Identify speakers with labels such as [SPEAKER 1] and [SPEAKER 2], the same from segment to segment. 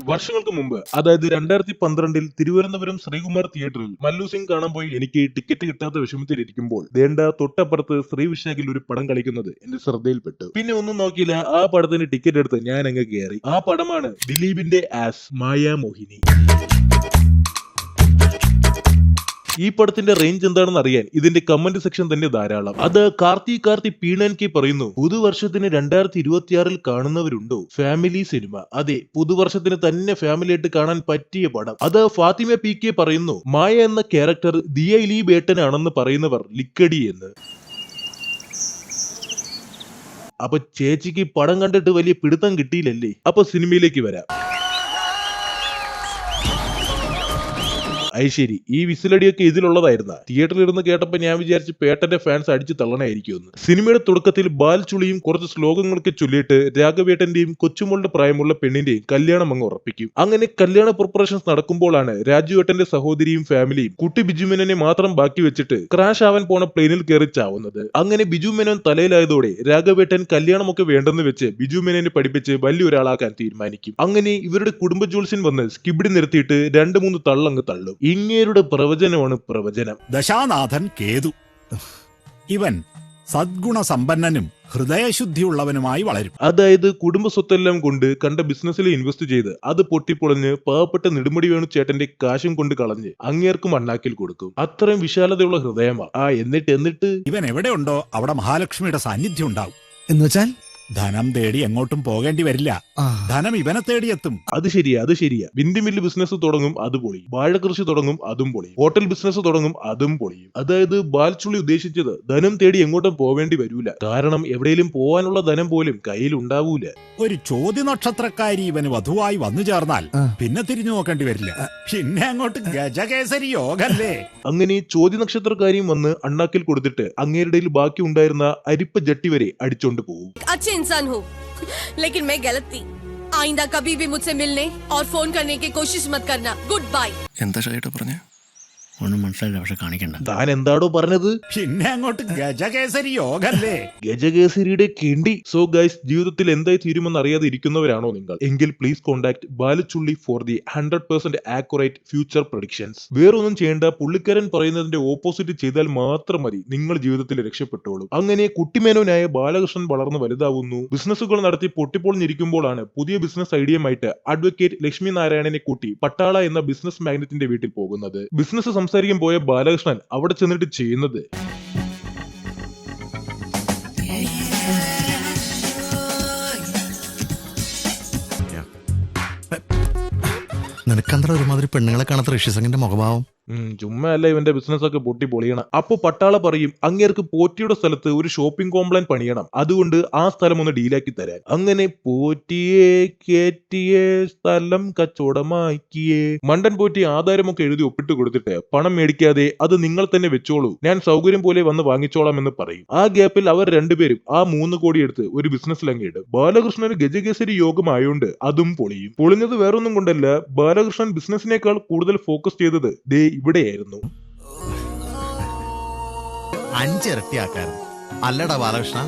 [SPEAKER 1] വർഷങ്ങൾക്ക് മുമ്പ്, അതായത് 2012-ൽ തിരുവനന്തപുരം ശ്രീകുമാർ തിയേറ്ററിൽ മല്ലു സിംഗ് കാണാൻ പോയി എനിക്ക് ടിക്കറ്റ് കിട്ടാത്ത വിഷമത്തിലിരിക്കുമ്പോൾ ദേണ്ട തൊട്ടപ്പുറത്ത് ശ്രീവിശാഖിൽ ഒരു പടം കളിക്കുന്നത് എന്റെ ശ്രദ്ധയിൽപ്പെട്ടു. പിന്നെ ഒന്നും നോക്കിയില്ല, ആ പടത്തിന് ടിക്കറ്റ് എടുത്ത് ഞാൻ അങ്ങ് കയറി. ആ പടമാണ് ദിലീപിന്റെ ആസ് മായാമോഹിനി. ഈ പടത്തിന്റെ റേഞ്ച് എന്താണെന്ന് അറിയാൻ ഇതിന്റെ കമന്റ് സെക്ഷൻ തന്നെ ധാരാളം. അത് കാർത്തി പീണൻ കെ പറയുന്നു, പുതുവർഷത്തിന് 2026-ൽ കാണുന്നവരുണ്ടോ? Family cinema. അതെ, പുതുവർഷത്തിന് തന്നെ ഫാമിലി ആയിട്ട് കാണാൻ പറ്റിയ പടം. അത് ഫാത്തിമ പി കെ പറയുന്നു, മായ എന്ന ക്യാരക്ടർ ദിയ ലീ ബേട്ടനാണെന്ന് പറയുന്നവർ ലിക്കടി എന്ന്. അപ്പൊ ചേച്ചിക്ക് പടം കണ്ടിട്ട് വലിയ പിടുത്തം കിട്ടിയില്ലല്ലേ? അപ്പൊ സിനിമയിലേക്ക് വരാം. ശരി, ഈ വിസിലടിയൊക്കെ ഇതിലുള്ളതായിരുന്ന. തിയേറ്ററിൽ ഇരുന്ന് കേട്ടപ്പോ ഞാൻ വിചാരിച്ച് പേട്ടന്റെ ഫാൻസ് അടിച്ചു തള്ളണായിരിക്കുമെന്ന്. സിനിമയുടെ തുടക്കത്തിൽ ബാൽചുളിയും കുറച്ച് ശ്ലോകങ്ങളൊക്കെ ചൊല്ലിയിട്ട് രാഘവേട്ടന്റെയും കൊച്ചുമോളുടെ പ്രായമുള്ള പെണ്ണിന്റെയും കല്യാണം അങ്ങ് ഉറപ്പിക്കും. അങ്ങനെ കല്യാണ പ്രിപ്പറേഷൻസ് നടക്കുമ്പോഴാണ് രാജുവേട്ടന്റെ സഹോദരിയും ഫാമിലിയും കുട്ടി ബിജുമേനോനെ മാത്രം ബാക്കി വെച്ചിട്ട് ക്രാഷ് ആവാൻ പോണ പ്ലെയിനിൽ കയറി ചാവുന്നത്. അങ്ങനെ ബിജുമേനോൻ തലയിലായതോടെ രാഘവേട്ടൻ കല്യാണമൊക്കെ വേണ്ടെന്ന് വെച്ച് ബിജുമേനോനെ പഠിപ്പിച്ച് വലിയൊരാളാക്കാൻ തീരുമാനിക്കും. അങ്ങനെ ഇവരുടെ കുടുംബ ജോത്സ്യൻ വന്ന് സ്കിബിടി നിർത്തിയിട്ട് 2-3 തള്ളങ്ങ് തള്ളും. ഇങ്ങേരുടെ പ്രവചനമാണ് പ്രവചനം.
[SPEAKER 2] ദശാനാഥൻ കേതു. ഇവൻ സദ്ഗുണ സമ്പന്നനും ഹൃദയശുദ്ധിയുള്ളവനുമായി വളരും.
[SPEAKER 1] അതായത് കുടുംബ സ്വത്തെല്ലാം കൊണ്ട് കണ്ട ബിസിനസ്സിൽ ഇൻവെസ്റ്റ് ചെയ്ത് അത് പൊട്ടിപ്പൊളഞ്ഞ് പാവപ്പെട്ട നെടുമുടി വേണു ചേട്ടന്റെ കാശും കൊണ്ട് കളഞ്ഞ് അങ്ങേർക്കും അണ്ണാക്കിൽ കൊടുക്കും. അത്രയും വിശാലതയുള്ള ഹൃദയമാ. എന്നിട്ട്
[SPEAKER 2] ഇവൻ എവിടെയുണ്ടോ അവിടെ മഹാലക്ഷ്മിയുടെ സാന്നിധ്യം ഉണ്ടാവും.
[SPEAKER 3] എന്നുവെച്ചാൽ
[SPEAKER 2] ധനം തേടി എങ്ങോട്ടും പോകേണ്ടി വരില്ല. ധനം ഇവനെ തേടിയെത്തും.
[SPEAKER 1] അത് ശരിയാ. വിൻഡിമില്ല് ബിസിനസ് തുടങ്ങും, അത് പൊളിയും. വാഴകൃഷി തുടങ്ങും, അതും പൊളിയും. ഹോട്ടൽ ബിസിനസ് തുടങ്ങും, അതും പൊളിയും. അതായത് ബാൽചുള്ളി ഉദ്ദേശിച്ചത് ധനം തേടി എങ്ങോട്ടും പോവേണ്ടി വരൂല. കാരണം എവിടെയും പോവാനുള്ള ധനം പോലും കയ്യിൽ ഉണ്ടാവൂല.
[SPEAKER 2] ഒരു ചോദ്യ നക്ഷത്രക്കാരി ഇവന് വധുവായി വന്നു ചേർന്നാൽ പിന്നെ തിരിഞ്ഞു നോക്കേണ്ടി വരില്ല. പിന്നെ അങ്ങോട്ട് ഗജകേസരി യോഗല്ലേ.
[SPEAKER 1] അങ്ങനെ ചോദ്യ നക്ഷത്രക്കാരിയും വന്ന് അണ്ണാക്കിൽ കൊടുത്തിട്ട് അങ്ങേരുടെ ബാക്കി ഉണ്ടായിരുന്ന അരിപ്പ ജട്ടി വരെ അടിച്ചോണ്ട് പോകും.
[SPEAKER 4] इंसान हूँ लेकिन मैं गलत थी. आइंदा कभी भी मुझसे मिलने और फोन करने की कोशिश मत करना. Good bye.
[SPEAKER 3] എന്താ ഷൈട്ട് പറഞ്ഞ? ഒന്നും മനസ്സിലായില്ല, പക്ഷെ കാണിക്കണ്ട.
[SPEAKER 1] താൻ എന്താടോ പറഞ്ഞത്?
[SPEAKER 2] പിന്നെ അങ്ങോട്ട് ഗജകേസരി യോഗല്ലേ.
[SPEAKER 1] ഗജകേസരിയുടെ കിണ്ടി. സോ ഗൈസ്, ജീവിതത്തിൽ എന്തായി തീരുമെന്ന് അറിയാതെ ഇരിക്കുന്നവരാണോ നിങ്ങൾ? എങ്കിൽ please contact Balachulli for the 100% accurate future predictions. വേറൊന്നും ചെയ്യേണ്ട, പുള്ളിക്കാരൻ പറയുന്നതിന്റെ ഓപ്പോസിറ്റ് ചെയ്താൽ മാത്രം മതി, നിങ്ങൾ ജീവിതത്തിൽ രക്ഷപ്പെട്ടോളൂ. അങ്ങനെ കുട്ടിമേനോനായ ബാലകൃഷ്ണൻ വളർന്ന് വലുതാവുന്നു. ബിസിനസ്സുകൾ നടത്തി പൊട്ടിപ്പൊളിഞ്ഞിരിക്കുമ്പോഴാണ് പുതിയ ബിസിനസ് ഐഡിയയുമായിട്ട് അഡ്വക്കേറ്റ് ലക്ഷ്മി നാരായണനെ കൂട്ടി പട്ടാള എന്ന ബിസിനസ് മാഗ്നറ്റിന്റെ വീട്ടിൽ പോകുന്നത്. ബിസിനസ് സംസാരിക്കാൻ പോയ ബാലകൃഷ്ണൻ അവിടെ ചെന്നിട്ട് ചെയ്യുന്നത്
[SPEAKER 3] നിനക്കത്ര ഒരുമാതിരി പെണ്ണുങ്ങളെ കാണാത്ത ഋഷിസംഗിന്റെ മുഖഭാവം.
[SPEAKER 1] ചുമ്മാ അല്ല, ഇവന്റെ ബിസിനസ് ഒക്കെ പൊട്ടി പൊളിയണം. അപ്പൊ പട്ടാള പറയും, അങ്ങേർക്ക് പോറ്റിയുടെ സ്ഥലത്ത് ഒരു ഷോപ്പിംഗ് കോംപ്ലക്സ് പണിയണം, അതുകൊണ്ട് ആ സ്ഥലം ഒന്ന് ഡീലാക്കി തരാൻ. അങ്ങനെ പോറ്റിയെ കേറ്റിയെ സ്ഥലം കച്ചവടമാക്കിയേ. മണ്ടൻ പോറ്റി ആധാരമൊക്കെ എഴുതി ഒപ്പിട്ട് കൊടുത്തിട്ട് പണം മേടിക്കാതെ അത് നിങ്ങൾ തന്നെ വെച്ചോളൂ, ഞാൻ സൗകര്യം പോലെ വന്ന് വാങ്ങിച്ചോളാം എന്ന് പറയും. ആ ഗ്യാപ്പിൽ അവർ രണ്ടുപേരും ആ 3 കോടി എടുത്ത് ഒരു ബിസിനസ്സിലങ്ങ് ഇടും. ബാലകൃഷ്ണന് ഗജകേസരി യോഗമായോണ്ട് അതും പൊളിയും. പൊളിഞ്ഞത് വേറൊന്നും കൊണ്ടല്ല, ബാലകൃഷ്ണൻ ബിസിനസിനേക്കാൾ കൂടുതൽ ഫോക്കസ് ചെയ്തത് ദേ ഇവിടെയായിരുന്നു.
[SPEAKER 3] 5 ഇരട്ടിയാക്കാൻ അല്ലടാ ബാലകൃഷ്ണ.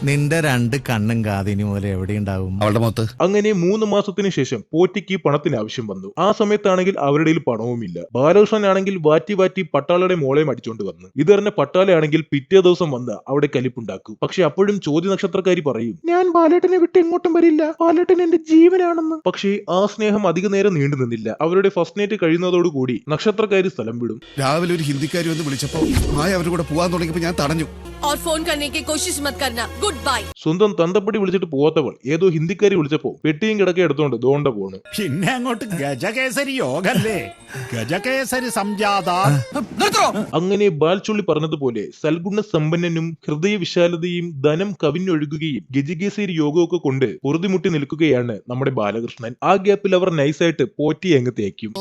[SPEAKER 3] നിന്റെ 2 കണ്ണും കാതിനും പോലെ എവിടെയുണ്ടാവും അവളുടെ മുഖത്ത്.
[SPEAKER 1] അങ്ങനെ 3 മാസത്തിന് ശേഷം പോറ്റിക്ക് പണത്തിന് ആവശ്യം വന്നു. ആ സമയത്താണെങ്കിൽ അവരുടെ പണവുമില്ല. ബാലകൃഷ്ണനാണെങ്കിൽ വാറ്റി പട്ടാളയുടെ മോളെയും അടിച്ചോണ്ട് വന്നു. ഇതറിഞ്ഞ പട്ടാളയാണെങ്കിൽ പിറ്റേ ദിവസം വന്ന് അവിടെ കലിപ്പുണ്ടാക്കും. പക്ഷെ അപ്പോഴും ചോദ്യ നക്ഷത്രക്കാരി പറയും, ഞാൻ ബാലേട്ടനെ വിട്ട് എങ്ങോട്ടും വരില്ല, ബാലേട്ടൻ എന്റെ ജീവനാണെന്ന്. പക്ഷേ ആ സ്നേഹം അധിക നേരം നീണ്ടു നിന്നില്ല. അവരുടെ ഫസ്റ്റ് നൈറ്റ് കഴിയുന്നതോടുകൂടി നക്ഷത്രക്കാരി സ്ഥലം വിടും.
[SPEAKER 5] രാവിലെ ഒരു ഹിന്ദിക്കാരി വന്ന് വിളിച്ചപ്പോ അവരുടെ കൂടെ പോവാൻ തുടങ്ങിയപ്പോ ഞാൻ തടഞ്ഞു.
[SPEAKER 4] और फोन करने की कोशिश मत करना. Good bye.
[SPEAKER 1] സ്വന്തം തന്തപ്പടി വിളിച്ചിട്ട് പോവാത്തവൾ ഏതോ ഹിന്ദിക്കാരി വിളിച്ചപ്പോ പെട്ടിയും കിടക്കെ എടുത്തോണ്ട് ദോണ്ട പോണ്.
[SPEAKER 2] പിന്നെ അങ്ങോട്ട് ഗജകേസരി യോഗല്ലേ. ഗജകേസരി സംജാത.
[SPEAKER 1] അങ്ങനെ ബാൽചുള്ളി പറഞ്ഞതുപോലെ സൽഗുണ സമ്പന്നനും ഹൃദയ വിശാലതയും ധനം കവിഞ്ഞൊഴുകുകയും ഗജകേസരി യോഗമൊക്കെ കൊണ്ട് പൊറുതിമുട്ടി നിൽക്കുകയാണ് നമ്മുടെ ബാലകൃഷ്ണൻ. ആ ഗ്യാപ്പിൽ അവർ നൈസായിട്ട് പോറ്റി അങ്ങ് തേക്കും.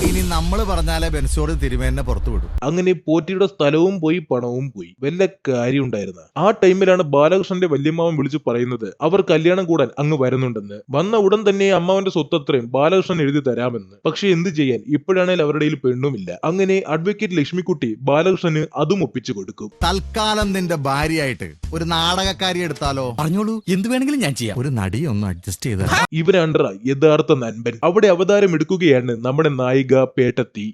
[SPEAKER 3] ഇനി നമ്മള് പറഞ്ഞാലേ ബെൻസോട് തിരുമേനെ പുറത്തു വിടും.
[SPEAKER 1] അങ്ങനെ പോറ്റിയുടെ സ്ഥലവും പോയി പണവും പോയി. വല്ല കാര്യം ഉണ്ടായിരുന്ന. ആ ടൈമിലാണ് ബാലകൃഷ്ണന്റെ വല്യമ്മാവൻ വിളിച്ചു പറയുന്നത് അവർ കല്യാണം കൂടാൻ അങ്ങ് വരുന്നുണ്ടെന്ന്. വന്ന ഉടൻ തന്നെ അമ്മാവന്റെ സ്വത്തത്രയും ബാലകൃഷ്ണൻ എഴുതി തരാമെന്ന്. പക്ഷെ എന്ത് ചെയ്യാൻ, ഇപ്പോഴാണെങ്കിൽ അവരുടെ കയ്യിൽ പെണ്ണുമില്ല. അങ്ങനെ അഡ്വക്കേറ്റ് ലക്ഷ്മിക്കുട്ടി ബാലകൃഷ്ണന് അതും ഒപ്പിച്ചു കൊടുക്കും.
[SPEAKER 3] തൽക്കാലം നിന്റെ ഭാര്യയായിട്ട് ഒരു നാടകക്കാരി എടുത്താലോ?
[SPEAKER 6] പറഞ്ഞോളൂ, എന്ത് വേണമെങ്കിലും ഞാൻ ചെയ്യാം.
[SPEAKER 3] ഒരു നടി ഒന്ന് അഡ്ജസ്റ്റ് ചെയ്ത.
[SPEAKER 1] ഇവരാണ്ടറ യഥാർത്ഥ നൻപൻ. അവിടെ അവതാരം എടുക്കുകയാണ് നമ്മുടെ നായിക പേട്ടത്തി.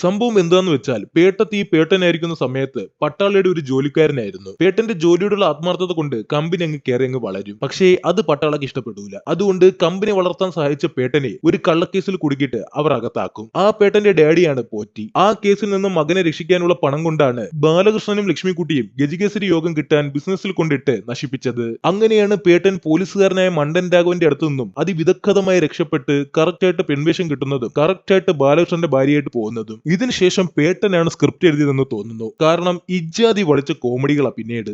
[SPEAKER 1] സംഭവം എന്താന്ന് വെച്ചാൽ പേട്ടത്തി പേട്ടനായിരിക്കുന്ന സമയത്ത് പട്ടാളയുടെ ഒരു ജോലിക്കാരനായിരുന്നു. പേട്ടന്റെ ജോലിയോടുള്ള ആത്മാർത്ഥത കൊണ്ട് കമ്പനി അങ്ങ് കയറി അങ്ങ് വളരും. പക്ഷേ അത് പട്ടാളക്ക് ഇഷ്ടപ്പെടൂല. അതുകൊണ്ട് കമ്പനി വളർത്താൻ സഹായിച്ച പേട്ടനെ ഒരു കള്ളക്കേസിൽ കുടുക്കിയിട്ട് അവർ അകത്താക്കും. ആ പേട്ടന്റെ ഡാഡിയാണ് പോറ്റി. ആ കേസിൽ നിന്ന് മകനെ രക്ഷിക്കാനുള്ള പണം കൊണ്ടാണ് ബാലകൃഷ്ണനും ലക്ഷ്മിക്കുട്ടിയും ഗജകേസരി യോഗം കിട്ടാൻ ബിസിനസ്സിൽ കൊണ്ടിട്ട് നശിപ്പിച്ചത്. അങ്ങനെയാണ് പേട്ടൻ പോലീസുകാരനായ മണ്ടൻ രാഘവന്റെ അടുത്തു നിന്നും അതിവിദഗ്ധമായി രക്ഷപ്പെട്ട് കറക്റ്റായിട്ട് പെൺവേഷം കിട്ടുന്നതും കറക്റ്റായിട്ട് ബാലകൃഷ്ണന്റെ ഭാര്യയായിട്ട് പോകുന്നതും. ഇതിനുശേഷം പേട്ടനാണ് സ്ക്രിപ്റ്റ് എഴുതിയതെന്ന് തോന്നുന്നു. കാരണം ഇജാതി വളിച്ച കോമഡികളാ പിന്നീട്.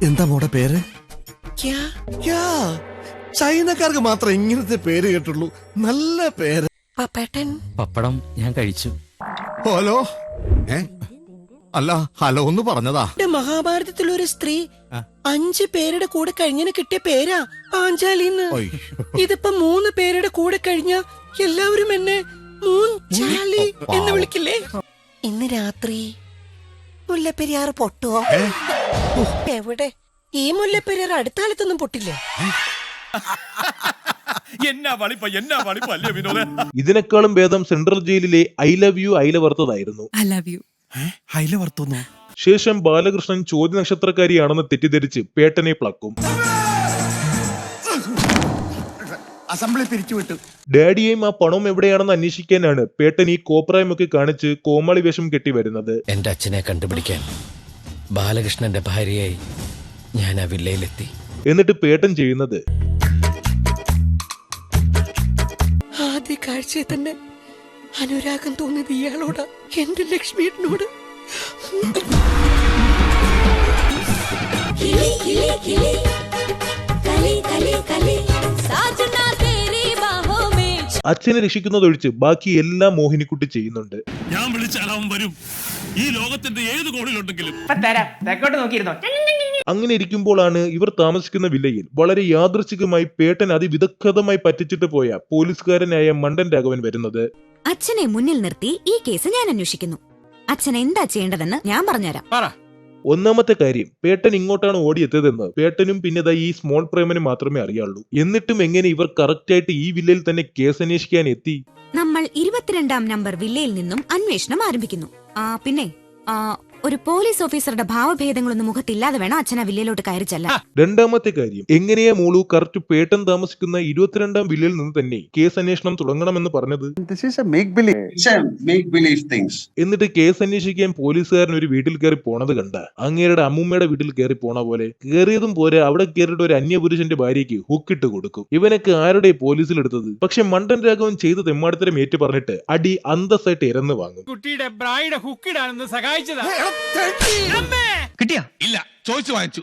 [SPEAKER 5] എന്താ മോടെ പേര്? ചൈനക്കാർക്ക് മാത്രം ഇങ്ങനത്തെ പേര് കേട്ടുള്ളൂ. നല്ല പേര്.
[SPEAKER 6] പപ്പടം ഞാൻ കഴിച്ചു.
[SPEAKER 3] ഹലോ അല്ല ഹലോ ഒന്ന് പറഞ്ഞതാ.
[SPEAKER 7] മഹാഭാരതത്തിലൊരു സ്ത്രീ 5 പേരുടെ കൂടെ കഴിഞ്ഞതിന് കിട്ടിയ പേരാ പാഞ്ചാലിന്ന്. ഇതിപ്പോ 3 പേരുടെ കൂടെ കഴിഞ്ഞ എല്ലാവരും എന്നെ മൂഞ്ചാലി എന്ന് വിളിക്കില്ലേ? ഇന്ന് രാത്രി മുല്ലപ്പെരിയാർ പൊട്ടുവോ? എവിടെ? ഈ മുല്ലപ്പെരിയാർ അടുത്ത കാലത്തൊന്നും പൊട്ടില്ലേ?
[SPEAKER 1] ഇതിനേക്കാളും ഭേദം സെൻട്രൽ ജയിലിലെ ഐ ലവ് യു ഐല വറുത്തതായിരുന്നു. ശേഷം ബാലകൃഷ്ണൻ ചോദ്യ നക്ഷത്രക്കാരിയാണെന്ന് തെറ്റിദ്ധരിച്ച് പേട്ടനെ പ്ലക്കും.
[SPEAKER 5] അസംബ്ലി പിരിച്ചുവിട്ടു.
[SPEAKER 1] ഡാഡിയെയും ആ പണവും എവിടെയാണെന്ന് അന്വേഷിക്കാനാണ് പേട്ടൻ ഈ കോപ്രായമൊക്കെ കാണിച്ച് കോമാളി വേഷം കെട്ടി വരുന്നത്.
[SPEAKER 6] എന്റെ അച്ഛനെ കണ്ടുപിടിക്കാൻ ബാലകൃഷ്ണന്റെ ഭാര്യയായി ഞാൻ ആ വില്ലയിലെത്തി.
[SPEAKER 1] എന്നിട്ട് പേട്ടൻ ചെയ്യുന്നത്
[SPEAKER 7] ആദ്യ കാഴ്ചയെ തന്നെ അനുരാഗം തോന്നിയത് ഇയാളോട്, എന്റെ ലക്ഷ്മിയോട്.
[SPEAKER 1] അച്ഛനെ രക്ഷിക്കുന്നതൊഴിച്ച് ബാക്കി എല്ലാം മോഹിനിക്കുട്ടി ചെയ്യുന്നുണ്ട്.
[SPEAKER 8] ഞാൻ വിളിച്ചാൽ അവൻ വരും. ഈ ലോകത്തിന്റെ ഏത് കോണിലുണ്ടെങ്കിലും.
[SPEAKER 1] അങ്ങനെ ഇരിക്കുമ്പോഴാണ് ഇവർ താമസിക്കുന്ന വില്ലയിൽ വളരെ യാദൃച്ഛികമായി പേട്ടൻ അതിവിദഗ്ധമായി പറ്റിച്ചിട്ട് പോയ പോലീസുകാരനായ മണ്ടൻ രാഘവൻ വരുന്നത്.
[SPEAKER 9] അച്ഛനെ മുന്നിൽ നിർത്തി ഈ കേസ് ഞാൻ അന്വേഷിക്കുന്നു. അച്ഛൻ എന്താ ചെയ്യേണ്ടതെന്ന് ഞാൻ പറഞ്ഞുതരാം.
[SPEAKER 1] ഒന്നാമത്തെ കാര്യം, പേട്ടൻ ഇങ്ങോട്ടാണ് ഓടിയെത്തിയതെന്ന് പേട്ടനും പിന്നെ ഈ സ്മോൾ പ്രേമനും മാത്രമേ അറിയാവുള്ളൂ. എന്നിട്ടും എങ്ങനെ ഇവർ കറക്റ്റായിട്ട് ഈ വില്ലയിൽ തന്നെ കേസ് അന്വേഷിക്കാൻ എത്തി?
[SPEAKER 9] നമ്മൾ 22-ാം നമ്പർ വില്ലയിൽ നിന്നും അന്വേഷണം ആരംഭിക്കുന്നു. പിന്നെ ഒരു പോലീസ് ഓഫീസറുടെ ഭാവഭേദങ്ങളൊന്നും മുഖത്തില്ലാതെ വേണം അച്ഛൻ ആ വില്ലയിലോട്ട് കയറി ചെല്ലാൻ.
[SPEAKER 1] രണ്ടാമത്തെ കാര്യം, എങ്ങനെയാ മോളു കറക്റ്റ് പേട്ടൻ താമസിക്കുന്ന 22-ാം വില്ലയിൽ നിന്ന് തന്നെ കേസ് അന്വേഷണം തുടങ്ങണമെന്ന് പറഞ്ഞത്? എന്നിട്ട് കേസ് അന്വേഷിക്കാൻ പോലീസുകാരൻ ഒരു വീട്ടിൽ കയറി പോണത് കണ്ട അങ്ങേരുടെ അമ്മൂമ്മയുടെ വീട്ടിൽ കയറി പോണ പോലെ കയറിയതും പോരെ അവിടെ കയറിയിട്ട് ഒരു അന്യപുരുഷന്റെ ഭാര്യയ്ക്ക് ഹുക്കിട്ട് കൊടുക്കും. ഇവനൊക്കെ ആരുടെ പോലീസിലെടുത്തത്? പക്ഷെ മണ്ടൻ രാഘവൻ ചെയ്ത തെമ്മാടത്തരം ഏറ്റു പറഞ്ഞിട്ട് അടി അന്തസ്സായിട്ട് ഇരന്ന് വാങ്ങും.
[SPEAKER 8] കുട്ടിയുടെ ബ്രായുടെ ഹുക്കിടാനെന്ന് സഹായിച്ചതാ.
[SPEAKER 5] കിട്ടിയാ? ഇല്ല, ചോദിച്ചു വാങ്ങിച്ചു.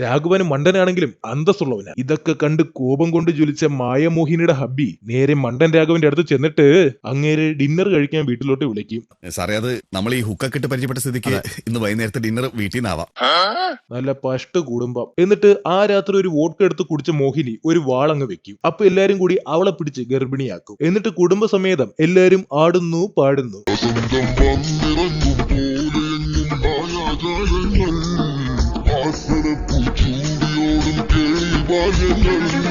[SPEAKER 1] രാഘവന് മണ്ടനാണെങ്കിലും അന്തസ്സുള്ളവനാ. ഇതൊക്കെ കണ്ട് കോപം കൊണ്ട് ജ്വലിച്ച മായമോഹിനിയുടെ ഹബ്ബി നേരെ മണ്ടൻ രാഘവന്റെ അടുത്ത് ചെന്നിട്ട് അങ്ങേരെ ഡിന്നർ കഴിക്കാൻ വീട്ടിലോട്ട് വിളിക്കും.
[SPEAKER 5] സാറേ, അത് നമ്മൾ ഈ ഹുക്കൊക്കെ ഇട്ട് പരിചയപ്പെട്ട സ്ഥിതിക്ക് ഇന്ന് വൈകുന്നേരത്തെ ഡിന്നർ വീട്ടിൽ നിന്നാവാം.
[SPEAKER 1] നല്ല പഷ്ട് കുടുംബം. എന്നിട്ട് ആ രാത്രി ഒരു വോഡ്ക എടുത്ത് കുടിച്ച മോഹിനി ഒരു വാളങ്ങ് വെക്കും. അപ്പൊ എല്ലാരും കൂടി അവളെ പിടിച്ച് ഗർഭിണിയാക്കും. എന്നിട്ട് കുടുംബസമേതം എല്ലാരും ആടുന്നു പാടുന്നു.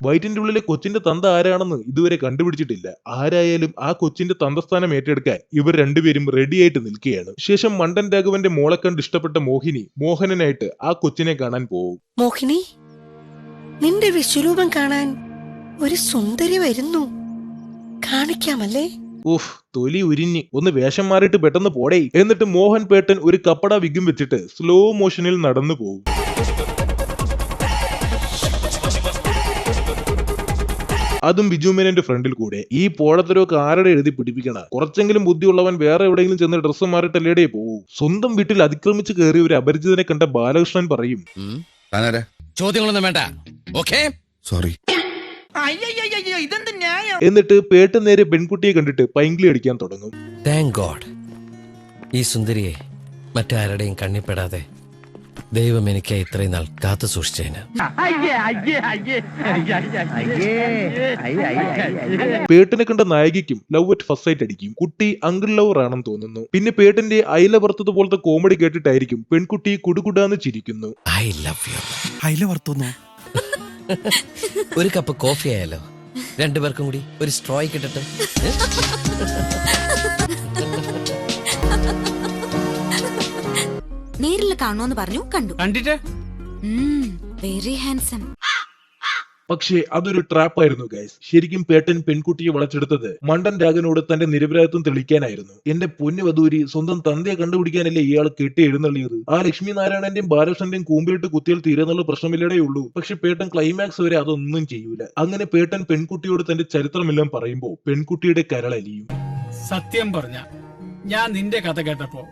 [SPEAKER 1] വയറ്റിന്റെ ഉള്ളിലെ കൊച്ചിന്റെ തന്ത ആരാണെന്ന് ഇതുവരെ കണ്ടുപിടിച്ചിട്ടില്ല. ആരായാലും ആ കൊച്ചിന്റെ തന്തസ്ഥാനം ഏറ്റെടുക്കാൻ ഇവർ രണ്ടുപേരും റെഡിയായിട്ട് നിൽക്കുകയാണ്. ശേഷം മണ്ടൻ രാഘവന്റെ മോളെ കണ്ട് ഇഷ്ടപ്പെട്ട മോഹിനി മോഹനനായിട്ട് ആ കൊച്ചിനെ കാണാൻ പോകും.
[SPEAKER 7] മോഹിനി, നിന്റെ വിശ്വരൂപം കാണാൻ ഒരു സുന്ദരി വരുന്നു, കാണിക്കാമല്ലേ?
[SPEAKER 1] ഉഫ്, തൊലി ഉരിഞ്ഞ് ഒന്ന് വേഷം മാറിയിട്ട് പെട്ടെന്ന് പോടേ. എന്നിട്ട് മോഹൻ പേട്ടൻ ഒരു കപ്പട വിഗും വെച്ചിട്ട് സ്ലോ മോഷനിൽ നടന്നു പോകും. അതും ബിജുമേനന്റെ ഫ്രണ്ടിൽ കൂടെ. ഈ പോഴത്തരൊക്കെ ആരുടെ എഴുതി പിടിപ്പിക്കണ? കുറച്ചെങ്കിലും ബുദ്ധിയുള്ളവൻ വേറെ എവിടെയെങ്കിലും ചെന്ന് ഡ്രസ്സ് മാറിയിട്ടല്ലേടേ പോകൂ. സ്വന്തം വീട്ടിൽ അതിക്രമിച്ച് കയറിയ ഒരു അപരിചിതനെ കണ്ട ബാലകൃഷ്ണൻ പറയും,
[SPEAKER 6] ചോദ്യങ്ങളൊന്നും വേണ്ട. Okay,
[SPEAKER 5] sorry.
[SPEAKER 7] അയ്യോ ഇതെന്ത് ന്യായം?
[SPEAKER 1] എന്നിട്ട് പേട്ടൻ നേരെ പെൺകുട്ടിയെ കണ്ടിട്ട് പൈങ്കിളി അടിക്കാൻ തുടങ്ങും.
[SPEAKER 6] താങ്ക് ഗോഡ് ഈ സുന്ദരിയെ മറ്റാരുടെയും കണ്ണിപ്പെടാതെ ദൈവം എനിക്ക് ഇത്രയും നാൾ കാത്തു സൂക്ഷിച്ചതിന്.
[SPEAKER 1] പേട്ടനെ കണ്ട നായികയ്ക്കും ലവ് അറ്റ് ഫസ്റ്റ് സൈറ്റ് അടിക്കും. കുട്ടി അങ്കിൾ ലവർ ആണെന്ന് തോന്നുന്നു. പിന്നെ പേട്ടന്റെ അയില വറുത്തത് പോലത്തെ കോമഡി കേട്ടിട്ടായിരിക്കും പെൺകുട്ടി കുടുകുടാന്ന് ചിരിക്കുന്നു.
[SPEAKER 6] I love you.
[SPEAKER 3] അയില വറുത്തുന്നു.
[SPEAKER 6] ഒരു കപ്പ് കോഫി ആയാലോ? രണ്ടുപേർക്കും കൂടി ഒരു സ്ട്രോയ് കിട്ടട്ടെ.
[SPEAKER 9] നേരിൽ കാണുമെന്ന് പറഞ്ഞു, കണ്ടു.
[SPEAKER 8] കണ്ടിട്ട്
[SPEAKER 9] വെരി ഹാൻസം.
[SPEAKER 1] പക്ഷേ അതൊരു ട്രാപ്പായിരുന്നു ഗൈസ്. ശരിക്കും പേട്ടൻ പെൺകുട്ടിയെ വളച്ചെടുത്തത് മണ്ടൻ രാഗനോട് തന്റെ നിരപരാധിത്വം തെളിയിക്കാനായിരുന്നു. എന്റെ പൊന്നു വധൂരി, സ്വന്തം തന്തയെ കണ്ടുപിടിക്കാനല്ലേ ഇയാൾ കെട്ടി എഴുന്നള്ളിയത്. ആ ലക്ഷ്മി നാരായണന്റെയും ബാലകൃഷ്ണന്റെയും കൂമ്പിലിട്ട് കുത്തിയാൽ തീരെന്നുള്ള പ്രശ്നമില്ലടേ ഉള്ളൂ. പക്ഷെ പേട്ടൻ ക്ലൈമാക്സ് വരെ അതൊന്നും ചെയ്യൂല. അങ്ങനെ പേട്ടൻ പെൺകുട്ടിയോട് തന്റെ ചരിത്രമെല്ലാം പറയുമ്പോ പെൺകുട്ടിയുടെ കരളലിയും.
[SPEAKER 8] സത്യം പറഞ്ഞ ഞാൻ നിന്റെ കഥ കേട്ടപ്പോ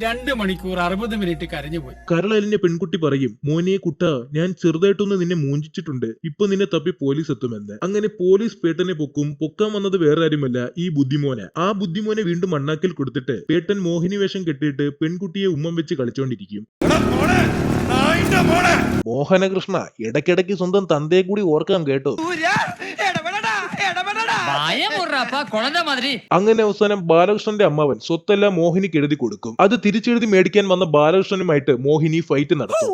[SPEAKER 8] 2 മണിക്കൂർ 60 മിനിറ്റ് കരഞ്ഞുപോയി.
[SPEAKER 1] കരളലിഞ്ഞ പെൺകുട്ടി പറയും, മോനെ കുട്ടാ, ഞാൻ ചെറുതായിട്ടൊന്ന് നിന്നെ മൂഞ്ചിച്ചിട്ടുണ്ട്, ഇപ്പൊ നിന്നെ തപ്പി പോലീസ് എത്തുമെന്ന്. അങ്ങനെ പോലീസ് പേട്ടനെ പൊക്കാൻ വന്നത് വേറെ ആരുമല്ല, ഈ ബുദ്ധിമോനെ. ആ ബുദ്ധിമോനെ വീണ്ടും മണ്ണാക്കിൽ കൊടുത്തിട്ട് പേട്ടൻ മോഹിനി വേഷം കെട്ടിയിട്ട് പെൺകുട്ടിയെ ഉമ്മം വെച്ച് കളിച്ചോണ്ടിരിക്കും. മോഹനകൃഷ്ണ, ഇടയ്ക്കിടയ്ക്ക് സ്വന്തം തന്തയെ കൂടി ഓർക്കാം കേട്ടോ. അങ്ങനെ അവസാനം ബാലകൃഷ്ണന്റെ അമ്മാവൻ സ്വത്തെല്ലാം മോഹിനിക്ക് എഴുതി കൊടുക്കും. അത് തിരിച്ചെഴുതി മേടിക്കാൻ വന്ന ബാലകൃഷ്ണനുമായിട്ട് മോഹിനി ഫൈറ്റ് നടത്തും.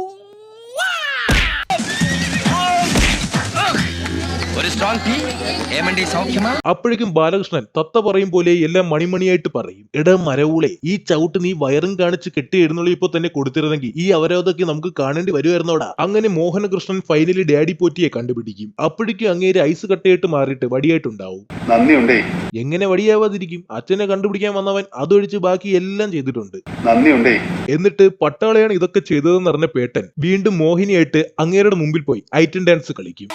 [SPEAKER 1] അപ്പോഴേക്കും ബാലകൃഷ്ണൻ തത്ത പറയും പോലെ എല്ലാം മണിമണിയായിട്ട് പറയും, എടാ മരവൂളെ, ഈ ചവിട്ട് നീ വയറും കാണിച്ച് കെട്ടി എഴുന്നള്ളിപ്പോ തന്നെ കൊടുത്തിരുന്നെങ്കിൽ ഈ അവരോധമൊക്കെ നമുക്ക് കാണേണ്ടി വരുമായിരുന്നോടാ. അങ്ങനെ മോഹനകൃഷ്ണൻ ഫൈനലി ഡാഡി പോറ്റിയെ കണ്ടുപിടിക്കും. അപ്പോഴേക്കും അങ്ങേര് ഐസ് കട്ടയായിട്ട് മാറിയിട്ട് വടിയായിട്ടുണ്ടാവും.
[SPEAKER 10] നന്ദിയുണ്ടേ.
[SPEAKER 1] എങ്ങനെ വടിയാവാതിരിക്കും? അച്ഛനെ കണ്ടുപിടിക്കാൻ വന്നവൻ അതൊഴിച്ച് ബാക്കി എല്ലാം ചെയ്തിട്ടുണ്ട്.
[SPEAKER 10] നന്ദിയുണ്ടേ.
[SPEAKER 1] എന്നിട്ട് പട്ടാളയാണ് ഇതൊക്കെ ചെയ്തതെന്ന് അറിഞ്ഞ പേട്ടൻ വീണ്ടും മോഹിനിയായിട്ട് അങ്ങേരുടെ മുമ്പിൽ പോയി ഐറ്റം ഡാൻസ് കളിക്കും.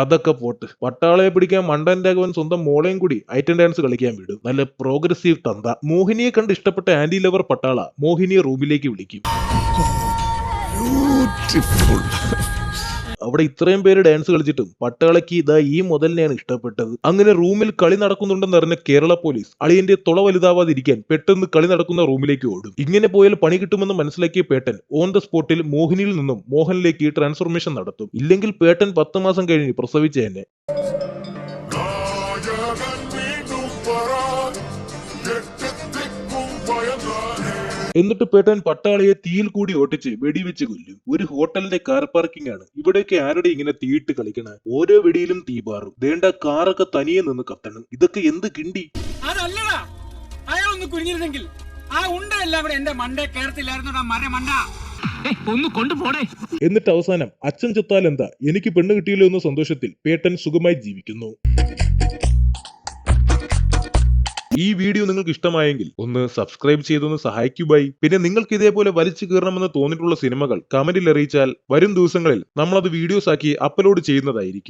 [SPEAKER 1] അതൊക്കെ പോട്ട്, പട്ടാളയെ പിടിക്കാൻ മണ്ടൻ രാഘവൻ സ്വന്തം മോളെയും കൂടി ഐറ്റം ഡാൻസ് കളിക്കാൻ വിടും. നല്ല പ്രോഗ്രസീവ് തന്ത. മോഹിനിയെ കണ്ട് ഇഷ്ടപ്പെട്ട ആന്റി ലവർ പട്ടാള മോഹിനിയെ റൂമിലേക്ക് വിളിക്കും. അവിടെ ഇത്രയും പേര് ഡാൻസ് കളിച്ചിട്ടും പട്ടാളയ്ക്ക് ഇതാ ഈ മുതലിനെയാണ് ഇഷ്ടപ്പെട്ടത്. അങ്ങനെ റൂമിൽ കളി നടക്കുന്നുണ്ടെന്ന് അറിഞ്ഞ കേരള പോലീസ് അളിയന്റെ തുള വലുതാവാതിരിക്കാൻ പെട്ടെന്ന് കളി നടക്കുന്ന റൂമിലേക്ക് ഓടും. ഇങ്ങനെ പോയാൽ പണി കിട്ടുമെന്ന് മനസ്സിലാക്കിയ പേട്ടൻ ഓൺ ദ സ്പോട്ടിൽ മോഹിനിയിൽ നിന്നും മോഹനിലേക്ക് ട്രാൻസ്ഫോർമേഷൻ നടത്തും. ഇല്ലെങ്കിൽ പേട്ടൻ 10 മാസം കഴിഞ്ഞ് പ്രസവിച്ച തന്നെ. എന്നിട്ട് പേട്ടൻ പട്ടാളയെ തീയിൽ കൂടി ഓട്ടിച്ച് വെടിവെച്ച് കൊല്ലും. ഒരു ഹോട്ടലിന്റെ കാർ പാർക്കിംഗ് ആണ്. ഇവിടെയൊക്കെ ആരുടെ ഇങ്ങനെ തീയിട്ട് കളിക്കണ? ഓരോ വെടിയിലും തീ പാറും. ദേണ്ട കാറൊക്കെ തനിയെ നിന്ന് കത്തണം. ഇതൊക്കെ എന്ത് കിണ്ടി?
[SPEAKER 8] അതല്ലടാ, അയാളൊന്ന് കുനിഞ്ഞിരുന്നെങ്കിൽ ആ ഉണ്ടയെല്ലാം കൂടെ എന്റെ മണ്ടേ കേരളത്തിലായിരുന്നോടാ മരമണ്ട. ഒന്ന് കൊണ്ടുപോടേ.
[SPEAKER 1] എന്നിട്ട് അവസാനം അച്ഛൻ ചത്താൽ എന്താ, എനിക്ക് പെണ്ണ് കിട്ടിയല്ലോ എന്ന സന്തോഷത്തിൽ പേട്ടൻ സുഖമായി ജീവിക്കുന്നു. ഈ വീഡിയോ നിങ്ങൾക്ക് ഇഷ്ടമായെങ്കിൽ ഒന്ന് സബ്സ്ക്രൈബ് ചെയ്തൊന്ന് സഹായിക്കൂ ബൈ. പിന്നെ നിങ്ങൾക്ക് ഇതേപോലെ വലിച്ചു കീറണമെന്ന് തോന്നിയിട്ടുള്ള സിനിമകൾ കമന്റിൽ അറിയിച്ചാൽ വരും ദിവസങ്ങളിൽ നമ്മളത് വീഡിയോസ് ആക്കി അപ്ലോഡ് ചെയ്യുന്നതായിരിക്കും.